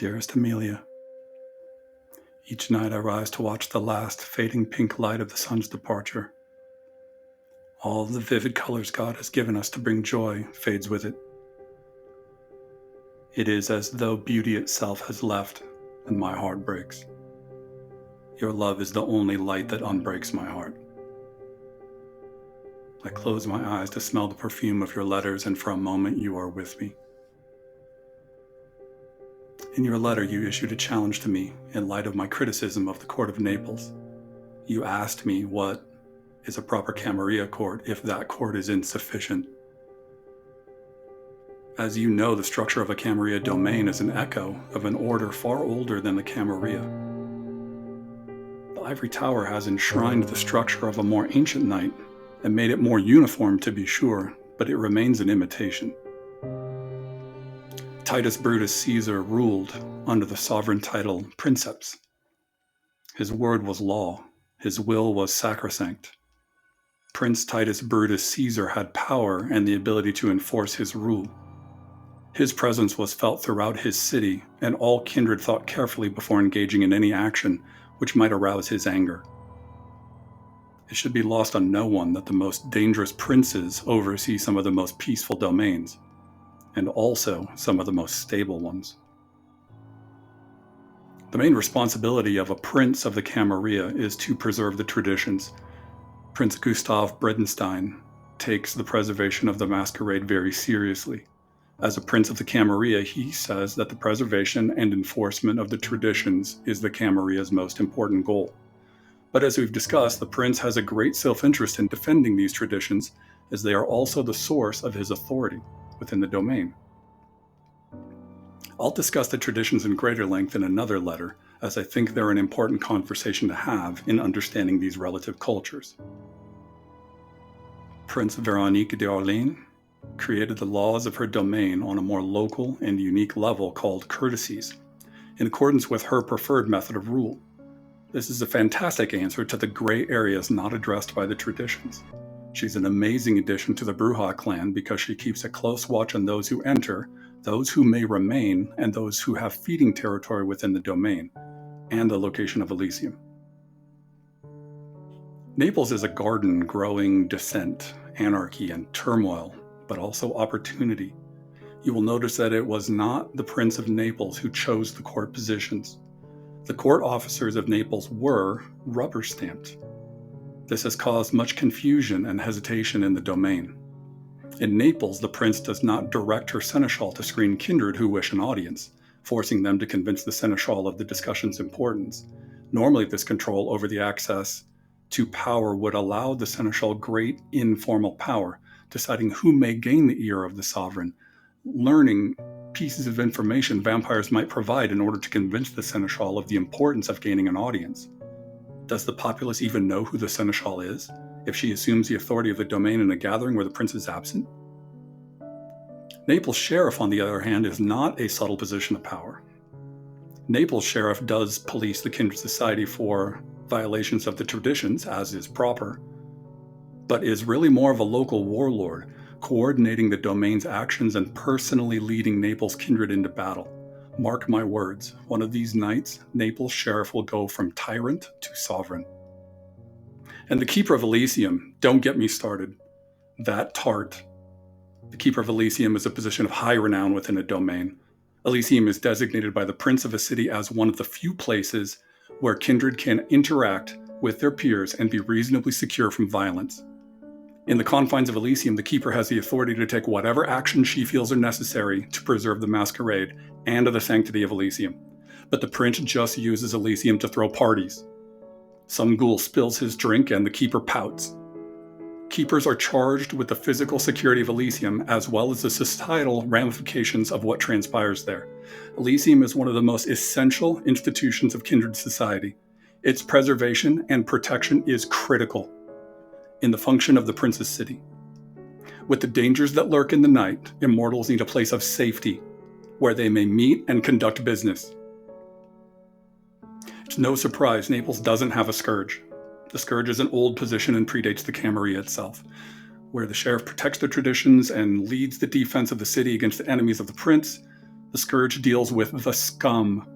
Dearest Amelia, each night I rise to watch the last fading pink light of the sun's departure. All the vivid colors God has given us to bring joy fades with it. It is as though beauty itself has left, and my heart breaks. Your love is the only light that unbreaks my heart. I close my eyes to smell the perfume of your letters, and for a moment you are with me. In your letter, you issued a challenge to me in light of my criticism of the court of Naples. You asked me what is a proper Camarilla court if that court is insufficient. As you know, the structure of a Camarilla domain is an echo of an order far older than the Camarilla. The ivory tower has enshrined the structure of a more ancient knight and made it more uniform to be sure, but it remains an imitation. Titus Brutus Caesar ruled under the sovereign title Princeps. His word was law, his will was sacrosanct. Prince Titus Brutus Caesar had power and the ability to enforce his rule. His presence was felt throughout his city, and all kindred thought carefully before engaging in any action which might arouse his anger. It should be lost on no one that the most dangerous princes oversee some of the most peaceful domains, and also some of the most stable ones. The main responsibility of a prince of the Camarilla is to preserve the traditions. Prince Gustav Bredenstein takes the preservation of the masquerade very seriously. As a prince of the Camarilla, he says that the preservation and enforcement of the traditions is the Camarilla's most important goal. But as we've discussed, the prince has a great self-interest in defending these traditions, as they are also the source of his authority within the domain. I'll discuss the traditions in greater length in another letter, as I think they're an important conversation to have in understanding these relative cultures. Prince Veronique d'Orléans created the laws of her domain on a more local and unique level called courtesies, in accordance with her preferred method of rule. This is a fantastic answer to the gray areas not addressed by the traditions. She's an amazing addition to the Bruja clan because she keeps a close watch on those who enter, those who may remain, and those who have feeding territory within the domain, and the location of Elysium. Naples is a garden growing dissent, anarchy, and turmoil, but also opportunity. You will notice that it was not the Prince of Naples who chose the court positions. The court officers of Naples were rubber-stamped. This has caused much confusion and hesitation in the domain. In Naples, the prince does not direct her seneschal to screen kindred who wish an audience, forcing them to convince the seneschal of the discussion's importance. Normally, this control over the access to power would allow the seneschal great informal power, deciding who may gain the ear of the sovereign, learning pieces of information vampires might provide in order to convince the seneschal of the importance of gaining an audience. Does the populace even know who the seneschal is, if she assumes the authority of the domain in a gathering where the prince is absent? Naples' sheriff, on the other hand, is not a subtle position of power. Naples' sheriff does police the kindred society for violations of the traditions, as is proper, but is really more of a local warlord, coordinating the domain's actions and personally leading Naples' kindred into battle. Mark my words, one of these nights, Naples' sheriff will go from tyrant to sovereign. And the Keeper of Elysium, don't get me started. That tart. The Keeper of Elysium is a position of high renown within a domain. Elysium is designated by the prince of a city as one of the few places where kindred can interact with their peers and be reasonably secure from violence. In the confines of Elysium, the Keeper has the authority to take whatever actions she feels are necessary to preserve the masquerade and the sanctity of Elysium. But the prince just uses Elysium to throw parties. Some ghoul spills his drink and the Keeper pouts. Keepers are charged with the physical security of Elysium as well as the societal ramifications of what transpires there. Elysium is one of the most essential institutions of kindred society. Its preservation and protection is critical in the function of the prince's city. With the dangers that lurk in the night, immortals need a place of safety where they may meet and conduct business. It's no surprise Naples doesn't have a scourge. The scourge is an old position and predates the Camarilla itself, where the sheriff protects the traditions and leads the defense of the city against the enemies of the prince. The scourge deals with the scum.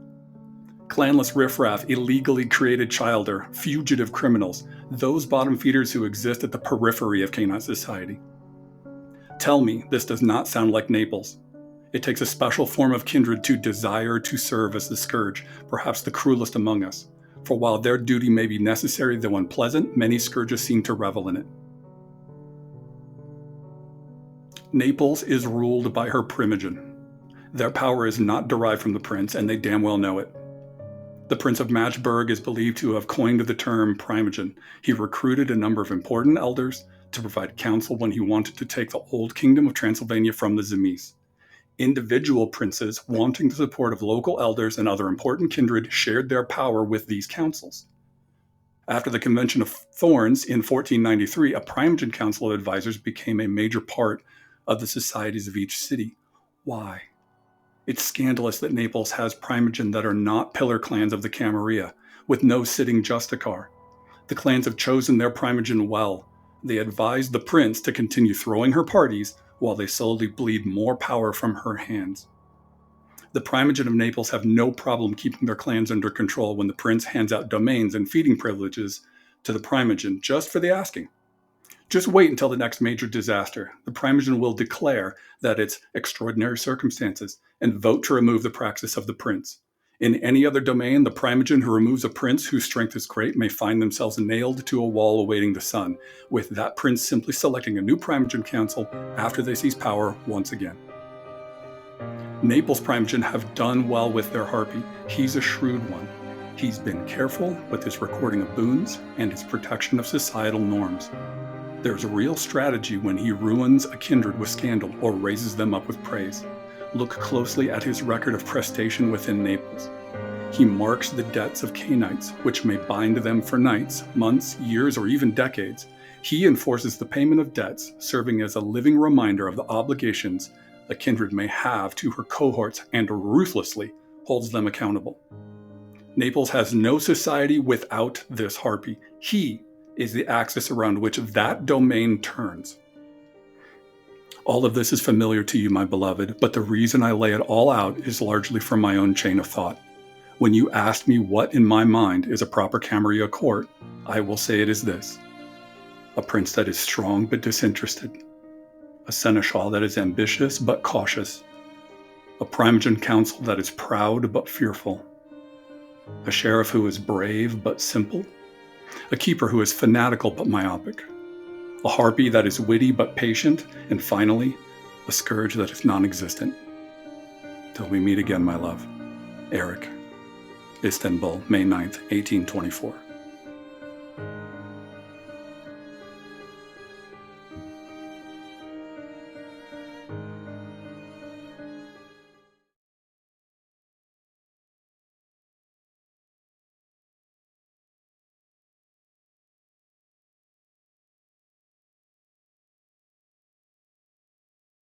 Clanless riffraff, illegally created childer, fugitive criminals, those bottom feeders who exist at the periphery of canine society. Tell me this does not sound like Naples. It takes a special form of kindred to desire to serve as the scourge, perhaps the cruelest among us. For while their duty may be necessary though unpleasant, many scourges seem to revel in it. Naples is ruled by her Primogen. Their power is not derived from the prince, and they damn well know it. The Prince of Matchburg is believed to have coined the term Primogen. He recruited a number of important elders to provide counsel when he wanted to take the old kingdom of Transylvania from the Zamis. Individual princes, wanting the support of local elders and other important kindred, shared their power with these councils. After the Convention of Thorns in 1493, a Primogen Council of Advisors became a major part of the societies of each city. Why? It's scandalous that Naples has Primogen that are not pillar clans of the Camarilla, with no sitting justicar. The clans have chosen their Primogen well. They advised the prince to continue throwing her parties while they slowly bleed more power from her hands. The Primogen of Naples have no problem keeping their clans under control when the prince hands out domains and feeding privileges to the Primogen just for the asking. Just wait until the next major disaster. The Primogen will declare that it's extraordinary circumstances and vote to remove the praxis of the prince. In any other domain, the Primogen who removes a prince whose strength is great may find themselves nailed to a wall awaiting the sun, with that prince simply selecting a new Primogen council after they seize power once again. Naples Primogen have done well with their Harpy. He's a shrewd one. He's been careful with his recording of boons and his protection of societal norms. There's a real strategy when he ruins a kindred with scandal or raises them up with praise. Look closely at his record of prestation within Naples. He marks the debts of Canaanites, which may bind them for nights, months, years, or even decades. He enforces the payment of debts, serving as a living reminder of the obligations a kindred may have to her cohorts, and ruthlessly holds them accountable. Naples has no society without this Harpy. He is the axis around which that domain turns. All of this is familiar to you, my beloved, but the reason I lay it all out is largely from my own chain of thought. When you asked me what in my mind is a proper Camarilla court, I will say it is this: a prince that is strong but disinterested, a seneschal that is ambitious but cautious, a Primogen council that is proud but fearful, a sheriff who is brave but simple, a keeper who is fanatical but myopic, a Harpy that is witty but patient, and finally, a scourge that is non-existent. Till we meet again, my love. Eric. Istanbul, May 9th, 1824.